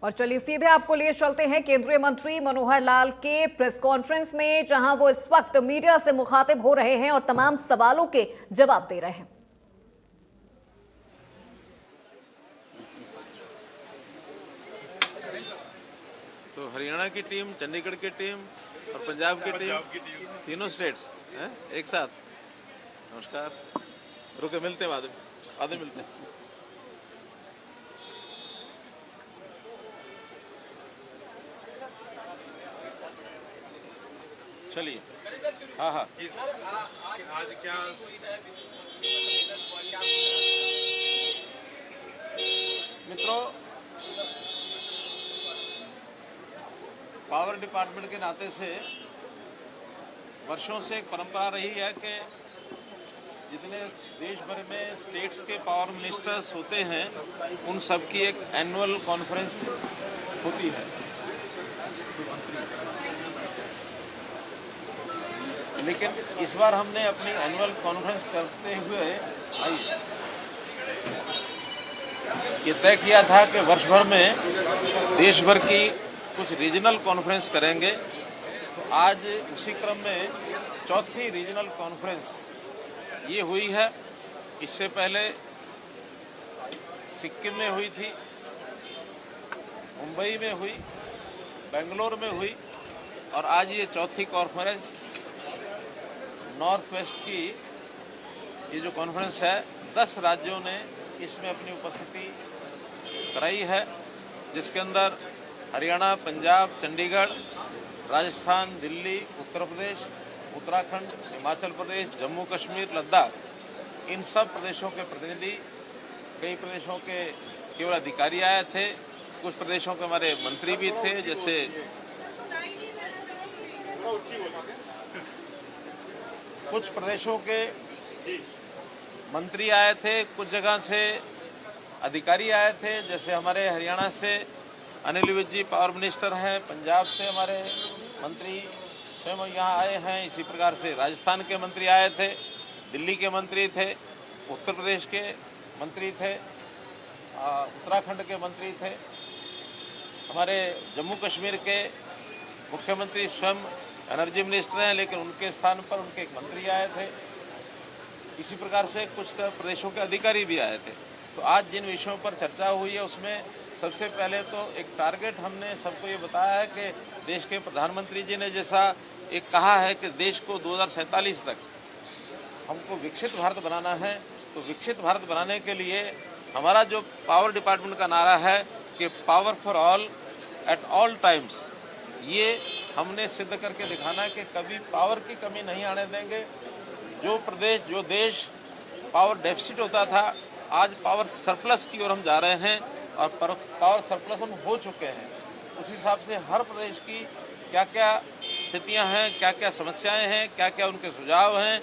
और चलिए सीधे आपको लिए चलते हैं केंद्रीय मंत्री मनोहर लाल के प्रेस कॉन्फ्रेंस में, जहां वो इस वक्त मीडिया से मुखातिब हो रहे हैं और तमाम सवालों के जवाब दे रहे हैं। तो हरियाणा की टीम, चंडीगढ़ की टीम और पंजाब की टीम, तीनों स्टेट्स हैं एक साथ। नमस्कार, रुके मिलते हैं, बाद में मिलते हैं। चलिए, हाँ हाँ। आज क्या मित्रों, पावर डिपार्टमेंट के नाते से वर्षों से एक परंपरा रही है कि जितने देश भर में स्टेट्स के पावर मिनिस्टर्स होते हैं उन सब की एक एनुअल कॉन्फ्रेंस होती है। लेकिन इस बार हमने अपनी एनुअल कॉन्फ्रेंस करते हुए ये तय किया था कि वर्ष भर में देश भर की कुछ रीजनल कॉन्फ्रेंस करेंगे। तो आज उसी क्रम में चौथी रीजनल कॉन्फ्रेंस ये हुई है। इससे पहले सिक्किम में हुई थी, मुंबई में हुई, बेंगलोर में हुई और आज ये चौथी कॉन्फ्रेंस नॉर्थ वेस्ट की ये जो कॉन्फ्रेंस है 10 राज्यों ने इसमें अपनी उपस्थिति कराई है, जिसके अंदर हरियाणा, पंजाब, चंडीगढ़, राजस्थान, दिल्ली, उत्तर प्रदेश, उत्तराखंड, हिमाचल प्रदेश, जम्मू कश्मीर, लद्दाख, इन सब प्रदेशों के प्रतिनिधि, कई प्रदेशों के केवल अधिकारी आए थे, कुछ प्रदेशों के हमारे मंत्री भी थे, जैसे कुछ प्रदेशों के मंत्री आए थे, कुछ जगह से अधिकारी आए थे, जैसे हमारे हरियाणा से अनिल विज जी पावर मिनिस्टर हैं, पंजाब से हमारे मंत्री स्वयं यहाँ आए हैं, इसी प्रकार से राजस्थान के मंत्री आए थे, दिल्ली के मंत्री थे, उत्तर प्रदेश के मंत्री थे, उत्तराखंड के मंत्री थे, हमारे जम्मू कश्मीर के मुख्यमंत्री स्वयं एनर्जी मिनिस्टर हैं, लेकिन उनके स्थान पर उनके एक मंत्री आए थे। इसी प्रकार से कुछ प्रदेशों के अधिकारी भी आए थे। तो आज जिन विषयों पर चर्चा हुई है उसमें सबसे पहले तो एक टारगेट हमने सबको ये बताया है कि देश के प्रधानमंत्री जी ने जैसा एक कहा है कि देश को 2047 तक हमको विकसित भारत बनाना है, तो विकसित भारत बनाने के लिए हमारा जो पावर डिपार्टमेंट का नारा है कि power for all at all times, ये हमने सिद्ध करके दिखाना है कि कभी पावर की कमी नहीं आने देंगे। जो प्रदेश, जो देश पावर डेफिसिट होता था, आज पावर सरप्लस की ओर हम जा रहे हैं और पावर सरप्लस हम हो चुके हैं। उस हिसाब से हर प्रदेश की क्या क्या स्थितियां हैं, क्या क्या समस्याएं हैं, क्या क्या उनके सुझाव हैं,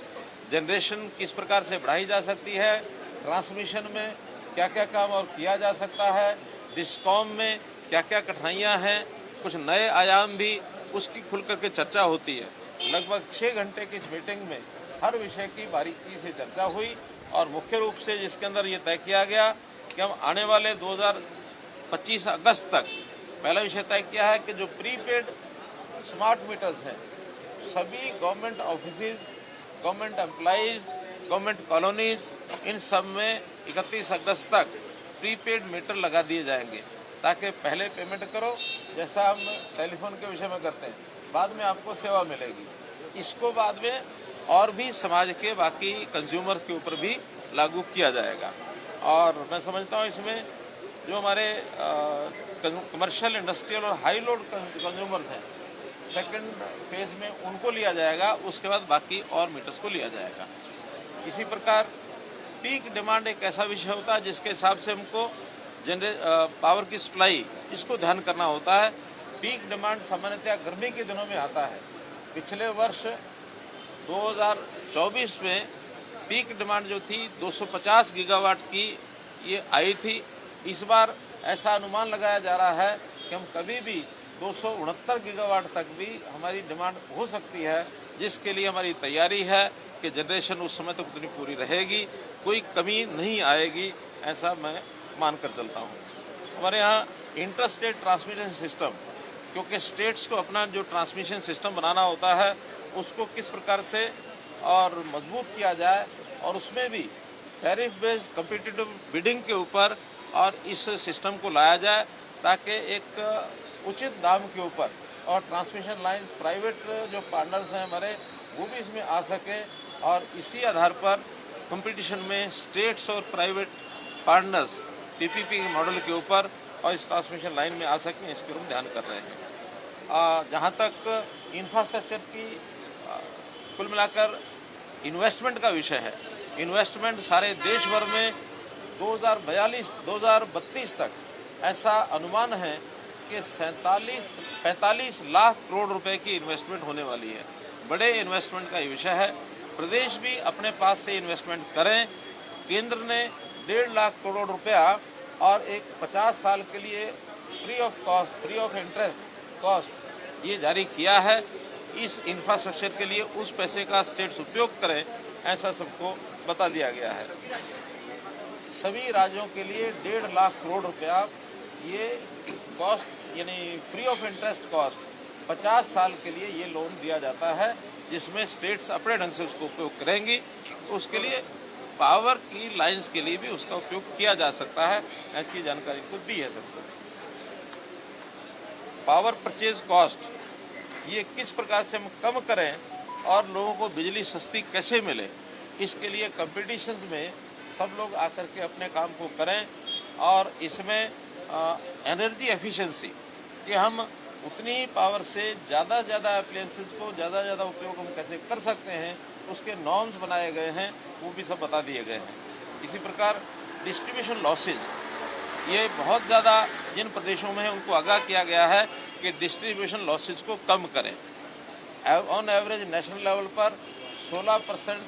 जनरेशन किस प्रकार से बढ़ाई जा सकती है, ट्रांसमिशन में क्या क्या काम और किया जा सकता है, डिस्कॉम में क्या क्या कठिनाइयाँ हैं, कुछ नए आयाम भी, उसकी खुल करके चर्चा होती है। लगभग 6 घंटे की इस मीटिंग में हर विषय की बारीकी से चर्चा हुई और मुख्य रूप से जिसके अंदर ये तय किया गया कि हम आने वाले 2025 अगस्त तक पहला विषय तय किया है कि जो प्रीपेड स्मार्ट मीटर्स हैं, सभी government offices, government employees, government colonies, इन सब में 31 अगस्त तक प्रीपेड मीटर लगा दिए जाएंगे, ताकि पहले पेमेंट करो जैसा हम टेलीफोन के विषय में करते हैं, बाद में आपको सेवा मिलेगी। इसको बाद में और भी समाज के बाकी कंज्यूमर के ऊपर भी लागू किया जाएगा। और मैं समझता हूँ इसमें जो हमारे कमर्शियल, इंडस्ट्रियल और हाई लोड कंज्यूमर्स हैं, सेकंड फेज में उनको लिया जाएगा, उसके बाद बाकी और मीटर्स को लिया जाएगा। इसी प्रकार पीक डिमांड एक ऐसा विषय होता है जिसके हिसाब से हमको पावर की सप्लाई, इसको ध्यान करना होता है। पीक डिमांड सामान्यतः गर्मी के दिनों में आता है। पिछले वर्ष 2024 में पीक डिमांड जो थी 250 गीगावाट की ये आई थी। इस बार ऐसा अनुमान लगाया जा रहा है कि हम कभी भी 269 गीगावाट तक भी हमारी डिमांड हो सकती है, जिसके लिए हमारी तैयारी है कि जनरेशन उस समय तक उतनी पूरी रहेगी, कोई कमी नहीं आएगी, ऐसा मैं मानकर चलता हूँ। हमारे यहाँ इंटर स्टेट ट्रांसमिशन सिस्टम, क्योंकि स्टेट्स को अपना जो ट्रांसमिशन सिस्टम बनाना होता है उसको किस प्रकार से और मजबूत किया जाए, और उसमें भी टैरिफ बेस्ड कम्पिटिटिव बिडिंग के ऊपर और इस सिस्टम को लाया जाए ताकि एक उचित दाम के ऊपर और ट्रांसमिशन लाइन्स प्राइवेट जो पार्टनर्स हैं हमारे वो भी इसमें आ सके, और इसी आधार पर कंपटीशन में स्टेट्स और प्राइवेट पार्टनर्स पीपीपी के मॉडल के ऊपर और इस ट्रांसमिशन लाइन में आ सकें, इसके ऊपर ध्यान कर रहे हैं। जहाँ तक इंफ्रास्ट्रक्चर की कुल मिलाकर इन्वेस्टमेंट का विषय है, इन्वेस्टमेंट सारे देश भर में 2032 तक ऐसा अनुमान है कि 45 लाख करोड़ रुपए की इन्वेस्टमेंट होने वाली है। बड़े इन्वेस्टमेंट का ये विषय है। प्रदेश भी अपने पास से इन्वेस्टमेंट करें। केंद्र ने 1.5 लाख करोड़ रुपया और एक 50 साल के लिए फ्री ऑफ इंटरेस्ट कॉस्ट ये जारी किया है। इस इंफ्रास्ट्रक्चर के लिए उस पैसे का स्टेट्स उपयोग करें, ऐसा सबको बता दिया गया है। सभी राज्यों के लिए 1.5 लाख करोड़ रुपया ये कॉस्ट यानी फ्री ऑफ इंटरेस्ट कॉस्ट 50 साल के लिए ये लोन दिया जाता है, जिसमें स्टेट्स अपने ढंग से उसको उपयोग करेंगी। उसके लिए पावर की लाइंस के लिए भी उसका उपयोग किया जा सकता है, ऐसी जानकारी खुद भी है सबको। पावर परचेज कॉस्ट ये किस प्रकार से हम कम करें और लोगों को बिजली सस्ती कैसे मिले, इसके लिए कंपटीशंस में सब लोग आकर के अपने काम को करें, और इसमें एनर्जी एफिशिएंसी कि हम उतनी पावर से ज़्यादा अप्लायंसेस को ज़्यादा उपयोग हम कैसे कर सकते हैं, उसके नॉर्म्स बनाए गए हैं, वो भी सब बता दिए गए हैं। इसी प्रकार डिस्ट्रीब्यूशन लॉसेज ये बहुत ज़्यादा जिन प्रदेशों में है उनको आगाह किया गया है कि डिस्ट्रीब्यूशन लॉसेज को कम करें। ऑन एवरेज नेशनल लेवल पर 16%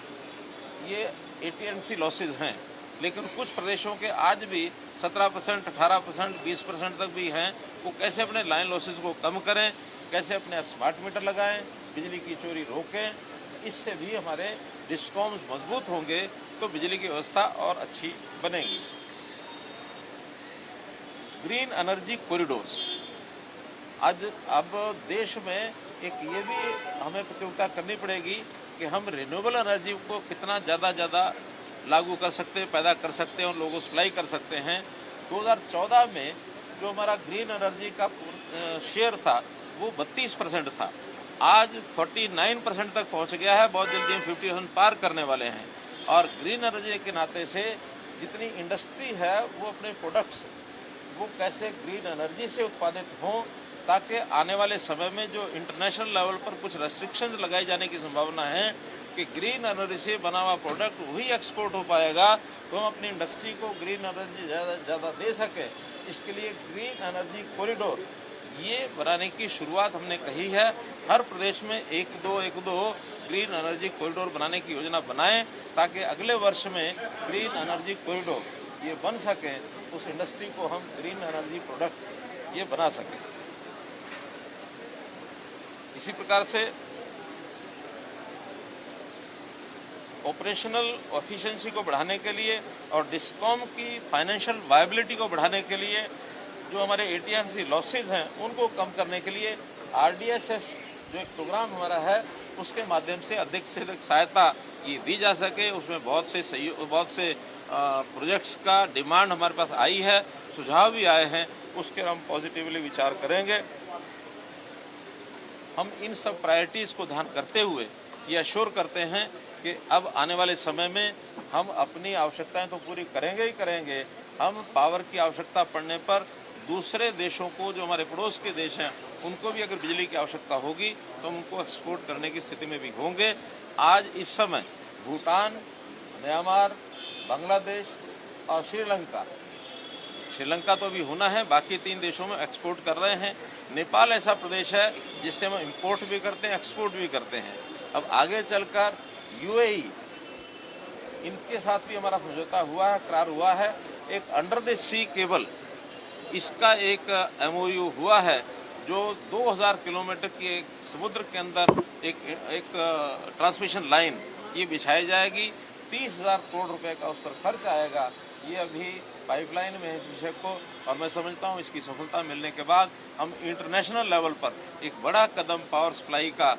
ये AT&C लॉसेज हैं, लेकिन कुछ प्रदेशों के आज भी 17%, 18%, 20% तक भी हैं। वो कैसे अपने लाइन लॉसेज को कम करें, कैसे अपने स्मार्ट मीटर लगाएं, बिजली की चोरी रोकें, इससे भी हमारे डिस्कॉम्स मजबूत होंगे तो बिजली की व्यवस्था और अच्छी बनेगी। ग्रीन एनर्जी कॉरिडोर्स, अब देश में एक ये भी हमें प्रतियोगिता करनी पड़ेगी कि हम रिन्यूएबल एनर्जी को कितना ज़्यादा लागू कर सकते हैं, पैदा कर सकते हैं और लोगों को सप्लाई कर सकते हैं। 2014 में जो हमारा ग्रीन एनर्जी का शेयर था वो 32% था, आज 49% तक पहुंच गया है। बहुत जल्दी हम 50% पार करने वाले हैं। और ग्रीन एनर्जी के नाते से जितनी इंडस्ट्री है वो अपने प्रोडक्ट्स वो कैसे ग्रीन एनर्जी से उत्पादित हों, ताकि आने वाले समय में जो इंटरनेशनल लेवल पर कुछ रेस्ट्रिक्शंस लगाई जाने की संभावना है कि ग्रीन एनर्जी से बना हुआ प्रोडक्ट वही एक्सपोर्ट हो पाएगा, तो हम अपनी इंडस्ट्री को ग्रीन एनर्जी ज़्यादा दे सकें। इसके लिए ग्रीन एनर्जी कॉरिडोर ये बनाने की शुरुआत हमने कही है। हर प्रदेश में एक दो ग्रीन एनर्जी कॉरिडोर बनाने की योजना बनाएं, ताकि अगले वर्ष में ग्रीन एनर्जी कॉरिडोर ये बन सकें, उस इंडस्ट्री को हम ग्रीन एनर्जी प्रोडक्ट ये बना सकें। इसी प्रकार से ऑपरेशनल एफिशिएंसी को बढ़ाने के लिए और डिस्कॉम की फाइनेंशियल वायबिलिटी को बढ़ाने के लिए जो हमारे AT&C लॉसेज हैं उनको कम करने के लिए RDSS जो एक प्रोग्राम हमारा है उसके माध्यम से अधिक सहायता ये दी जा सके। उसमें बहुत से प्रोजेक्ट्स का डिमांड हमारे पास आई है, सुझाव भी आए हैं, उसके हम पॉजिटिवली विचार करेंगे। हम इन सब प्रायोरिटीज़ को ध्यान करते हुए ये अश्योर करते हैं कि अब आने वाले समय में हम अपनी आवश्यकताएं तो पूरी करेंगे ही करेंगे, हम पावर की आवश्यकता पड़ने पर दूसरे देशों को जो हमारे पड़ोस के देश हैं उनको भी अगर बिजली की आवश्यकता होगी तो हम उनको एक्सपोर्ट करने की स्थिति में भी होंगे। आज इस समय भूटान, म्यांमार, बांग्लादेश और श्रीलंका तो अभी होना है, बाकी 3 देशों में एक्सपोर्ट कर रहे हैं। नेपाल ऐसा प्रदेश है जिससे हम इंपोर्ट भी करते हैं, एक्सपोर्ट भी करते हैं। अब आगे चलकर UAE, इनके साथ भी हमारा समझौता हुआ है, करार हुआ है। एक अंडर द सी केबल, इसका एक MOU हुआ है जो 2000 किलोमीटर की एक समुद्र के अंदर एक ट्रांसमिशन लाइन ये बिछाई जाएगी। 30,000 करोड़ रुपए का उस पर खर्च आएगा। ये अभी पाइपलाइन में है इस विषय को, और मैं समझता हूँ इसकी सफलता मिलने के बाद हम इंटरनेशनल लेवल पर एक बड़ा कदम पावर सप्लाई का,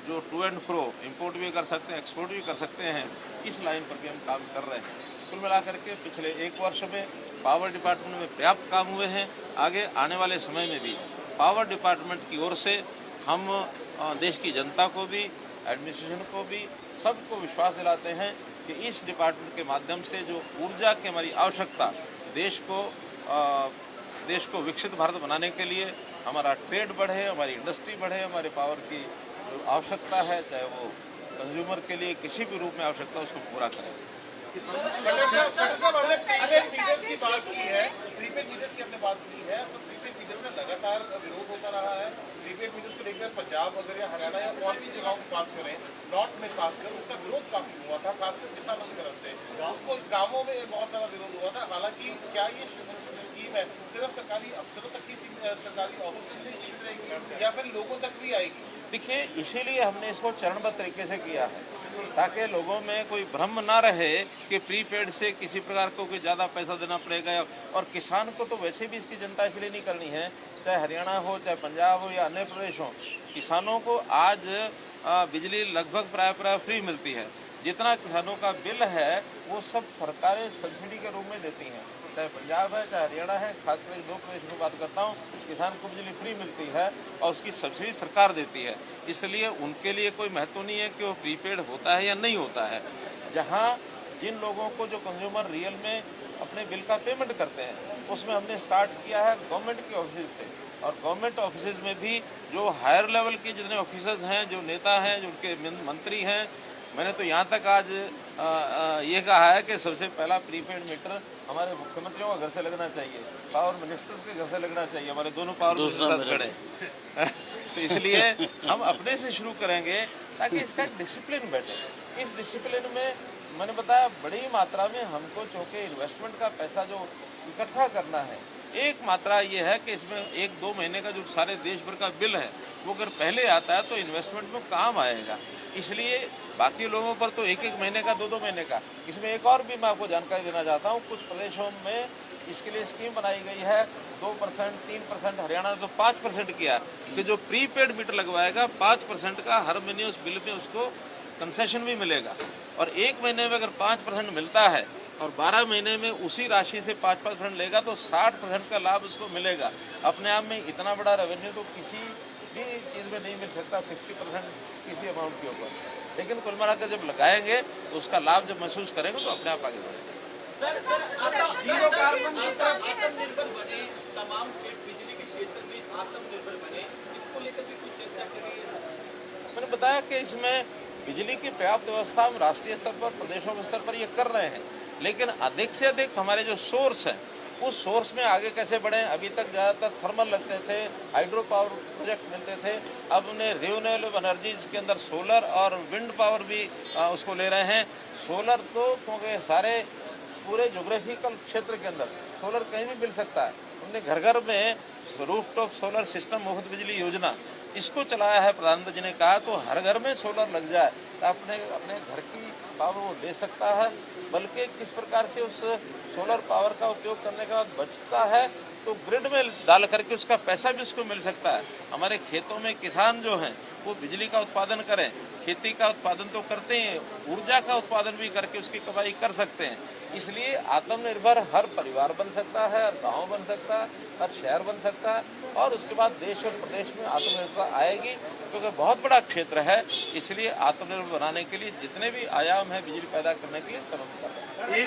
जो टू एंड फ्रो इंपोर्ट भी कर सकते हैं, एक्सपोर्ट भी कर सकते हैं, इस लाइन पर भी हम काम कर रहे हैं। कुल मिलाकर के पिछले एक वर्ष में पावर डिपार्टमेंट में पर्याप्त काम हुए हैं। आगे आने वाले समय में भी पावर डिपार्टमेंट की ओर से हम देश की जनता को भी, एडमिनिस्ट्रेशन को भी, सबको विश्वास दिलाते हैं कि इस डिपार्टमेंट के माध्यम से जो ऊर्जा की हमारी आवश्यकता, देश को विकसित भारत बनाने के लिए हमारा ट्रेड बढ़े, हमारी इंडस्ट्री बढ़े, हमारे पावर की जो आवश्यकता है, चाहे वो कंज्यूमर के लिए किसी भी रूप में आवश्यकता, उसको पूरा करें। हमने प्रीपेड मीटर्स की बात की है, प्रीपेड मीटर्स की हमने बात की है, तो प्रीपेड मीटर्स का लगातार विरोध होता रहा है। प्रीपेड मीटर्स को लेकर पंजाब अगर या हरियाणा या और भी जगहों की बात करें, नॉर्थ में खासकर उसका विरोध काफी हुआ था, खासकर किसानों की तरफ से। उसको गांवों में बहुत सारा विरोध हुआ था। हालांकि क्या ये स्कीम है सिर्फ सरकारी अफसरों तक ही, सरकारी ऑफिस में सीमित रहेगी या फिर लोगों तक भी आएगी? देखिए, इसीलिए हमने इसको चरणबद्ध तरीके से किया है, ताकि लोगों में कोई भ्रम ना रहे कि प्रीपेड से किसी प्रकार को कोई ज़्यादा पैसा देना पड़ेगा। और किसान को तो वैसे भी इसकी चिंता इसलिए नहीं करनी है, चाहे हरियाणा हो, चाहे पंजाब हो या अन्य प्रदेश हो, किसानों को आज बिजली लगभग प्राय फ्री मिलती है। जितना किसानों का बिल है वो सब सरकारें सब्सिडी के रूप में देती हैं, चाहे पंजाब है, चाहे हरियाणा है। खासकर दो प्रदेश की बात करता हूँ, किसान को बिजली फ्री मिलती है और उसकी सब्सिडी सरकार देती है। इसलिए उनके लिए कोई महत्व नहीं है कि वो प्रीपेड होता है या नहीं होता है। जहाँ जिन लोगों को, जो कंज्यूमर रियल में अपने बिल का पेमेंट करते हैं, उसमें हमने स्टार्ट किया है गवर्नमेंट के ऑफिस से। और गवर्नमेंट ऑफिस में भी जो हायर लेवल के जितने ऑफिसर्स हैं, जो नेता हैं, जो उनके मंत्री हैं, मैंने तो यहाँ तक आज ये कहा है कि सबसे पहला प्रीपेड मीटर हमारे मुख्यमंत्रियों का घर से लगना चाहिए, पावर मिनिस्टर्स के घर से लगना चाहिए। हमारे दोनों पावर मिनिस्टर खड़े तो इसलिए हम अपने से शुरू करेंगे ताकि इसका एक डिसिप्लिन बैठे। इस डिसिप्लिन में मैंने बताया बड़ी मात्रा में हमको चूँकि इन्वेस्टमेंट का पैसा जो इकट्ठा करना है, एक मात्रा ये है कि इसमें 1-2 महीने का जो सारे देश भर का बिल है वो अगर पहले आता है तो इन्वेस्टमेंट में काम आएगा। इसलिए बाकी लोगों पर तो 1-1 महीने का, 2-2 महीने का। इसमें एक और भी मैं आपको जानकारी देना चाहता हूँ, कुछ प्रदेशों में इसके लिए स्कीम बनाई गई है 2%, 3%, हरियाणा ने तो 5% किया कि जो प्रीपेड मीटर लगवाएगा 5% का हर महीने उस बिल में उसको कंसेशन भी मिलेगा। और 1 महीने में अगर 5% मिलता है और 12 महीने में उसी राशि से 5% लेगा तो 60% का लाभ उसको मिलेगा। अपने आप में इतना बड़ा रेवेन्यू तो किसी भी चीज़ में नहीं मिल सकता, 60% किसी अमाउंट के ऊपर। लेकिन कुल मिलाकर जब लगाएंगे तो उसका लाभ जब महसूस करेंगे तो अपने आप आगे बढ़ेंगे। जीरो कार्बन आत्मनिर्भर बने, तमाम स्टेट बिजली के क्षेत्र में आत्मनिर्भर बने, इसको लेकर भी कुछ चर्चा करेंगे। मैंने बताया कि इसमें बिजली की पर्याप्त व्यवस्था हम राष्ट्रीय स्तर पर, प्रदेशों के स्तर पर ये कर रहे हैं, लेकिन अधिक से अधिक हमारे जो सोर्स हैं उस सोर्स में आगे कैसे बढ़े। अभी तक ज़्यादातर थर्मल लगते थे, हाइड्रो पावर प्रोजेक्ट मिलते थे, अब उन्हें रिन्यूएबल एनर्जीज के अंदर सोलर और विंड पावर भी उसको ले रहे हैं। सोलर तो क्योंकि सारे पूरे ज्योग्राफिकल क्षेत्र के अंदर सोलर कहीं भी मिल सकता है। हमने घर घर में रूफटॉप सोलर सिस्टम मुफ्त बिजली योजना इसको चलाया है। प्रधानमंत्री जी ने कहा तो हर घर में सोलर लग जाए तो अपने घर की पावर वो दे सकता है। बल्कि किस प्रकार से उस सोलर पावर का उपयोग करने का बचता है तो ग्रिड में डाल करके उसका पैसा भी उसको मिल सकता है। हमारे खेतों में किसान जो हैं वो बिजली का उत्पादन करें, खेती का उत्पादन तो करते हैं, ऊर्जा का उत्पादन भी करके उसकी कमाई कर सकते हैं। इसलिए आत्मनिर्भर हर परिवार बन सकता है, हर गांव बन सकता है, हर शहर बन सकता है और उसके बाद देश और प्रदेश में आत्मनिर्भरता आएगी, क्योंकि बहुत बड़ा क्षेत्र है। इसलिए आत्मनिर्भर बनाने के लिए जितने भी आयाम है बिजली पैदा करने के लिए सब हम कर रहे हैं।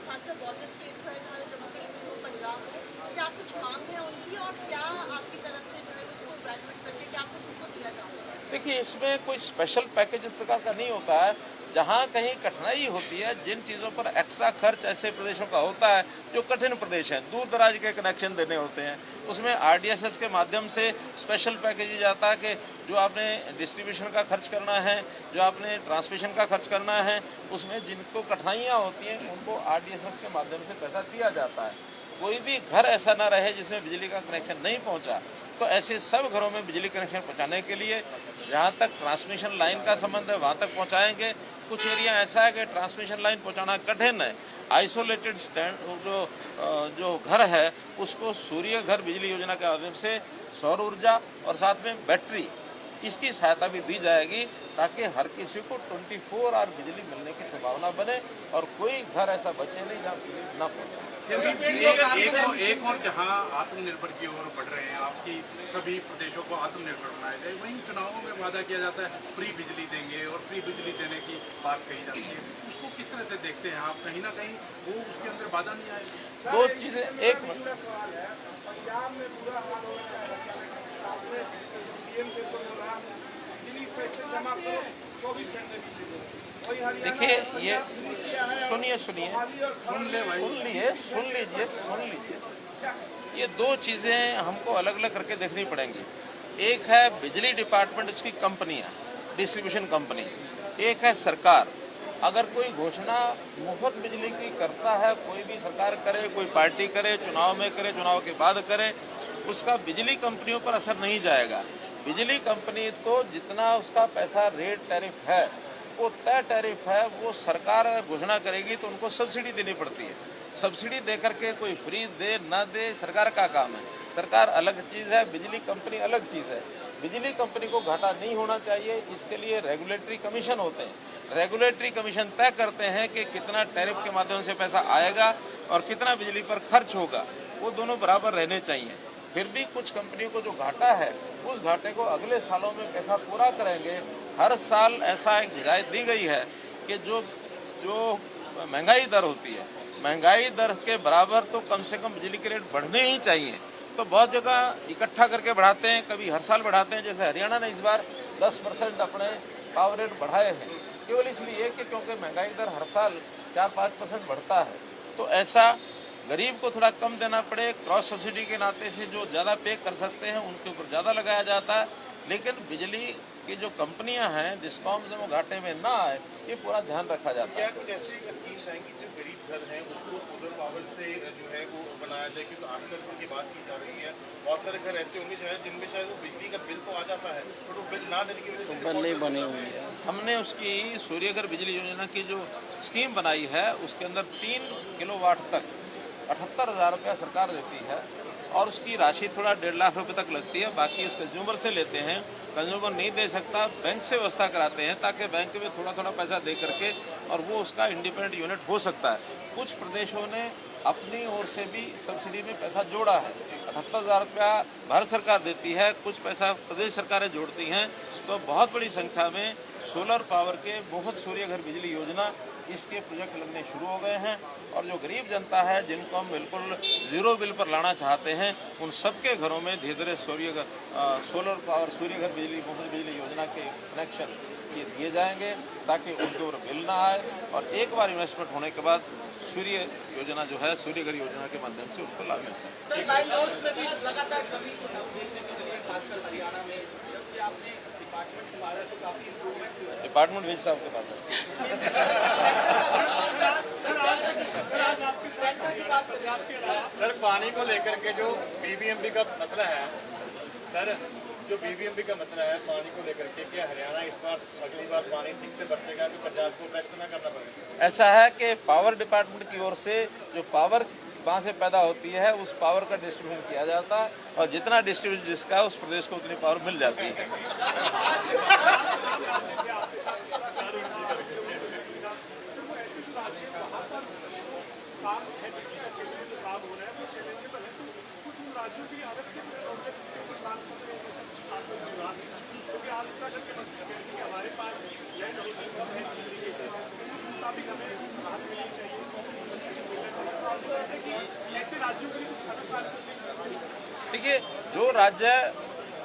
खासकर बॉर्डर स्टेट्स है, चाहे जम्मू कश्मीर हो, पंजाब हो, क्या कुछ मांग है उनकी और क्या आपकी तरफ से जो है उसको इवैल्यूएट करके क्या कुछ उनको दिया जाएगा? देखिए, इसमें कोई स्पेशल पैकेज इस प्रकार का नहीं होता है। जहाँ कहीं कठिनाई होती है, जिन चीज़ों पर एक्स्ट्रा खर्च ऐसे प्रदेशों का होता है जो कठिन प्रदेश हैं, दूर दराज के कनेक्शन देने होते हैं, उसमें RDSS के माध्यम से स्पेशल पैकेज जाता है कि जो आपने डिस्ट्रीब्यूशन का खर्च करना है, जो आपने ट्रांसमिशन का खर्च करना है, उसमें जिनको कठिनाइयाँ होती हैं उनको RDSS के माध्यम से पैसा दिया जाता है। कोई भी घर ऐसा ना रहे जिसमें बिजली का कनेक्शन नहीं पहुँचा, तो ऐसे सब घरों में बिजली कनेक्शन पहुँचाने के लिए जहाँ तक ट्रांसमिशन लाइन का संबंध है वहाँ तक पहुँचाएंगे। कुछ एरिया ऐसा है कि ट्रांसमिशन लाइन पहुंचाना कठिन है। आइसोलेटेड स्टैंड जो घर है उसको सूर्य घर बिजली योजना के माध्यम से सौर ऊर्जा और साथ में बैटरी इसकी सहायता भी दी जाएगी, ताकि हर किसी को 24 आवर बिजली मिलने की संभावना बने और कोई घर ऐसा बचे नहीं जहाँ बिजली न पहुंचे। एक और जहां आत्मनिर्भर की ओर बढ़ रहे हैं, आपकी सभी प्रदेशों को आत्मनिर्भर बनाया जाए, वहीं चुनावों में वादा किया जाता है फ्री बिजली देंगे और फ्री बिजली देने की बात कही जाती है। उसको किस तरह से देखते हैं आप? कहीं ना कहीं वो उसके अंदर बाधा नहीं आएगी? दो चीजें, एक सवाल है, पंजाब में बुरा हाल हो रहा है, सीएम के ऊपर बोला बिजली पैसे जमा करो 24 घंटे बिजली। देखिए, ये सुन लीजिए। ये दो चीजें हमको अलग अलग करके देखनी पड़ेंगी। एक है बिजली डिपार्टमेंट, उसकी कंपनियां, डिस्ट्रीब्यूशन कंपनी। एक है सरकार। अगर कोई घोषणा मुफ्त बिजली की करता है, कोई भी सरकार करे, कोई पार्टी करे, चुनाव में करे, चुनाव के बाद करे, उसका बिजली कंपनियों पर असर नहीं जाएगा। बिजली कंपनी तो जितना उसका पैसा रेट टैरिफ है वो तय टैरिफ है, वो सरकार अगर घोषणा करेगी तो उनको सब्सिडी देनी पड़ती है। सब्सिडी दे करके कोई फ्री दे ना दे सरकार का काम है। सरकार अलग चीज़ है, बिजली कंपनी अलग चीज़ है। बिजली कंपनी को घाटा नहीं होना चाहिए, इसके लिए रेगुलेटरी कमीशन होते हैं। रेगुलेटरी कमीशन तय करते हैं कि कितना टैरिफ के माध्यम से पैसा आएगा और कितना बिजली पर खर्च होगा, वो दोनों बराबर रहने चाहिए। फिर भी कुछ कंपनियों को जो घाटा है उस घाटे को अगले सालों में पैसा पूरा करेंगे। हर साल ऐसा एक हिदायत दी गई है कि जो महंगाई दर होती है, महंगाई दर के बराबर तो कम से कम बिजली के रेट बढ़ने ही चाहिए। तो बहुत जगह इकट्ठा करके बढ़ाते हैं, कभी हर साल बढ़ाते हैं। जैसे हरियाणा ने इस बार 10% अपने पावर रेट बढ़ाए हैं, केवल इसलिए कि क्योंकि महंगाई दर हर साल 4-5% बढ़ता है। तो ऐसा गरीब को थोड़ा कम देना पड़े, क्रॉस सब्सिडी के नाते से जो ज़्यादा पे कर सकते हैं उनके ऊपर ज़्यादा लगाया जाता है। लेकिन बिजली की जो कंपनियां हैं डिस्कॉम से वो घाटे में ना आए, ये पूरा ध्यान रखा जाता है। क्या कुछ ऐसी स्कीम्स आएंगी जो गरीब घर हैं उनको सोलर पावर से जो है वो बनाया जाए? क्योंकि आजकल उनकी बात की जा रही है, बहुत सारे घर ऐसे होंगे शायद जिनमें शायद वो बिजली का बिल तो आ जाता है, बट वो बिल ना देने की वजह से बने हुए हैं। हमने उसकी सूर्यघर बिजली योजना की जो स्कीम बनाई है उसके अंदर 3 किलोवाट तक 78,000 रुपया सरकार देती है और उसकी राशि थोड़ा 1.5 लाख रुपए तक लगती है। बाकी उस कंज्यूमर से लेते हैं, कंज्यूमर नहीं दे सकता, बैंक से व्यवस्था कराते हैं ताकि बैंक में थोड़ा थोड़ा पैसा दे करके और वो उसका इंडिपेंडेंट यूनिट हो सकता है। कुछ प्रदेशों ने अपनी ओर से भी सब्सिडी में पैसा जोड़ा है। 78,000 रुपया भारत सरकार देती है, कुछ पैसा प्रदेश सरकारें जोड़ती हैं। तो बहुत बड़ी संख्या में सोलर पावर के मुफ्त सूर्यघर बिजली योजना इसके प्रोजेक्ट लगने शुरू हो गए हैं। और जो गरीब जनता है जिनको हम बिल्कुल जीरो बिल पर लाना चाहते हैं, उन सबके घरों में धीरे धीरे सोलर पावर सूर्यघर बिजली मुफ्त बिजली योजना के कनेक्शन ये दिए जाएंगे ताकि उनके ऊपर बिल ना आए। और एक बार इन्वेस्टमेंट होने के बाद सूर्य योजना जो है सूर्यघर योजना के माध्यम से उनको लाभ मिल सकता है। में भी लगातार कमी को देखने के लिए खासकर हरियाणा में जब से आपने डिपार्टमेंट संभाला तो काफी इम्प्रूवमेंट हुआ है। डिपार्टमेंट विज साहब के पास सर, पानी को लेकर के जो बीबीएमबी का मसला है, सर जो बीबीएमबी का मसला है पानी को लेकर के, क्या हरियाणा इस बार अगली बार पानी ठीक से बरतेगा कि पंजाब को प्रेशर ना करना पड़ेगा? ऐसा है कि पावर डिपार्टमेंट की ओर से जो पावर वहाँ से पैदा होती है उस पावर का डिस्ट्रीब्यूशन किया जाता है और जितना डिस्ट्रीब्यूशन जिसका है उस प्रदेश को उतनी पावर मिल जाती है। देखिए, जो राज्य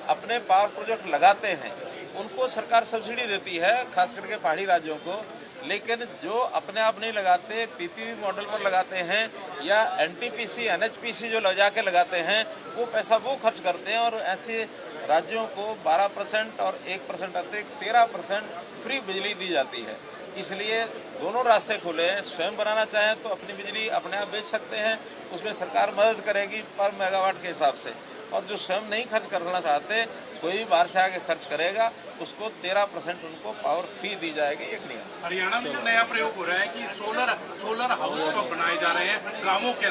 अपने पावर प्रोजेक्ट लगाते हैं उनको सरकार सब्सिडी देती है, खास करके पहाड़ी राज्यों को। लेकिन जो अपने आप नहीं लगाते, पीपीपी मॉडल पर लगाते हैं या एनटीपीसी एनएचपीसी जो लगा के लगाते हैं, वो पैसा वो खर्च करते हैं। और ऐसे राज्यों को 12% और 1% अतिरिक्त 13% फ्री बिजली दी जाती है। इसलिए दोनों रास्ते खुले हैं। स्वयं बनाना चाहें तो अपनी बिजली अपने आप बेच सकते हैं, उसमें सरकार मदद करेगी पर मेगावाट के हिसाब से। और जो स्वयं नहीं खर्च करना चाहते कोई भी बाहर से आके खर्च करेगा उसको 13% उनको पावर फ्री दी जाएगी, एक नियम। हरियाणा में जो नया प्रयोग हो रहा है कि सोलर हाउस बनाए जा रहे हैं गांवों के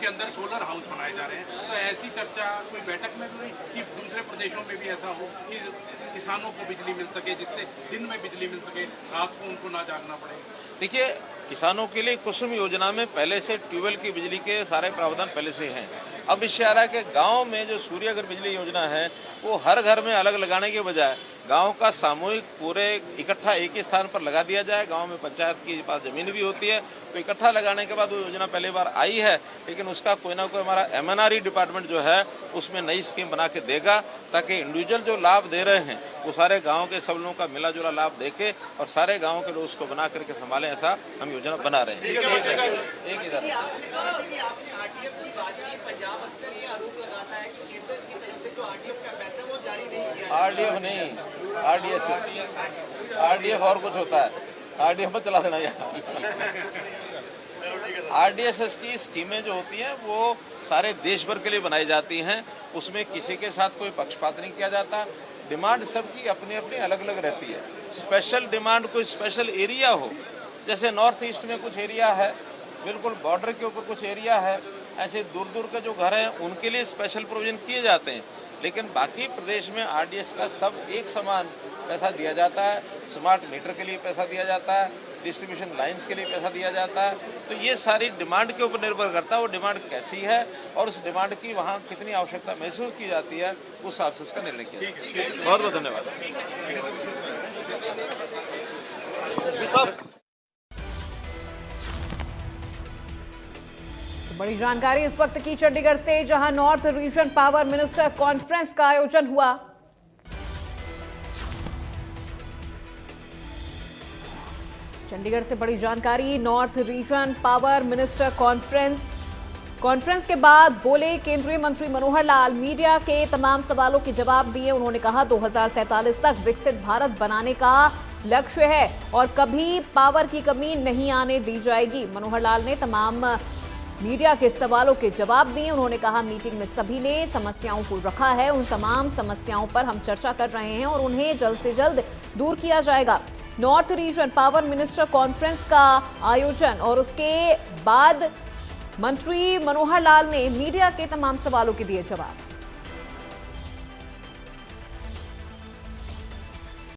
अंदर सोलर हाउस बनाए जा रहे हैं, तो ऐसी चर्चा कोई बैठक में भी हुई कि दूसरे प्रदेशों में भी ऐसा हो कि किसानों को बिजली मिल सके, जिससे दिन में बिजली मिल सके, रात को उनको ना जागना पड़े। देखिए, किसानों के लिए कुसुम योजना में पहले से ट्यूबवेल की बिजली के सारे प्रावधान पहले से हैं। अब विषय आ रहा है कि गांव में जो सूर्य घर बिजली योजना है वो हर घर में अलग लगाने के बजाय गांव का सामूहिक पूरे इकट्ठा एक ही स्थान पर लगा दिया जाए। गांव में पंचायत के पास जमीन भी होती है, तो इकट्ठा लगाने के बाद वो योजना पहली बार आई है, लेकिन उसका कोई ना कोई हमारा MNRE डिपार्टमेंट जो है उसमें नई स्कीम बना के देगा, ताकि इंडिविजुअल जो लाभ दे रहे हैं वो सारे गाँव के सब लोगों का मिला जुला लाभ देके और सारे गाँव के लोग उसको बना करके संभालें, ऐसा हम योजना बना रहे हैं। एक इधर पंजाब अक्सर ये आरोप लगाता है कि केंद्र की तरफ से जो RDF का पैसा वो जारी नहीं किया। RDF नहीं, RDF और कुछ होता है, RDF मत चला देना यहाँ। RDSS की स्कीमें जो होती हैं वो सारे देश भर के लिए बनाई जाती हैं, उसमें किसी के साथ कोई पक्षपात नहीं किया जाता। डिमांड सबकी अपनी अपनी अलग अलग रहती है। स्पेशल डिमांड कोई स्पेशल एरिया हो, जैसे नॉर्थ ईस्ट में कुछ एरिया है, बिल्कुल बॉर्डर के ऊपर कुछ एरिया है, ऐसे दूर दूर के जो घर हैं उनके लिए स्पेशल प्रोविजन किए जाते हैं, लेकिन बाकी प्रदेश में RDS का सब एक समान पैसा दिया जाता है। स्मार्ट मीटर के लिए पैसा दिया जाता है, डिस्ट्रीब्यूशन लाइंस के लिए पैसा दिया जाता है। तो ये सारी डिमांड के ऊपर निर्भर करता है, वो डिमांड कैसी है और उस डिमांड की वहाँ कितनी आवश्यकता महसूस की जाती है, उस हिसाब से उसका निर्णय किया जाता है। बहुत बहुत धन्यवाद। बड़ी जानकारी इस वक्त की चंडीगढ़ से, जहां north region power minister conference का आयोजन हुआ। चंडीगढ़ से बड़ी जानकारी, north region power minister conference के बाद बोले केंद्रीय मंत्री मनोहर लाल, मीडिया के तमाम सवालों के जवाब दिए। उन्होंने कहा 2047 तक विकसित भारत बनाने का लक्ष्य है और कभी पावर की कमी नहीं आने दी जाएगी। मनोहर लाल ने तमाम मीडिया के सवालों के जवाब दिए। उन्होंने कहा मीटिंग में सभी ने समस्याओं को रखा है, उन तमाम समस्याओं पर हम चर्चा कर रहे हैं और उन्हें जल्द से जल्द दूर किया जाएगा। North region power minister conference का आयोजन और उसके बाद मंत्री मनोहर लाल ने मीडिया के तमाम सवालों के दिए जवाब।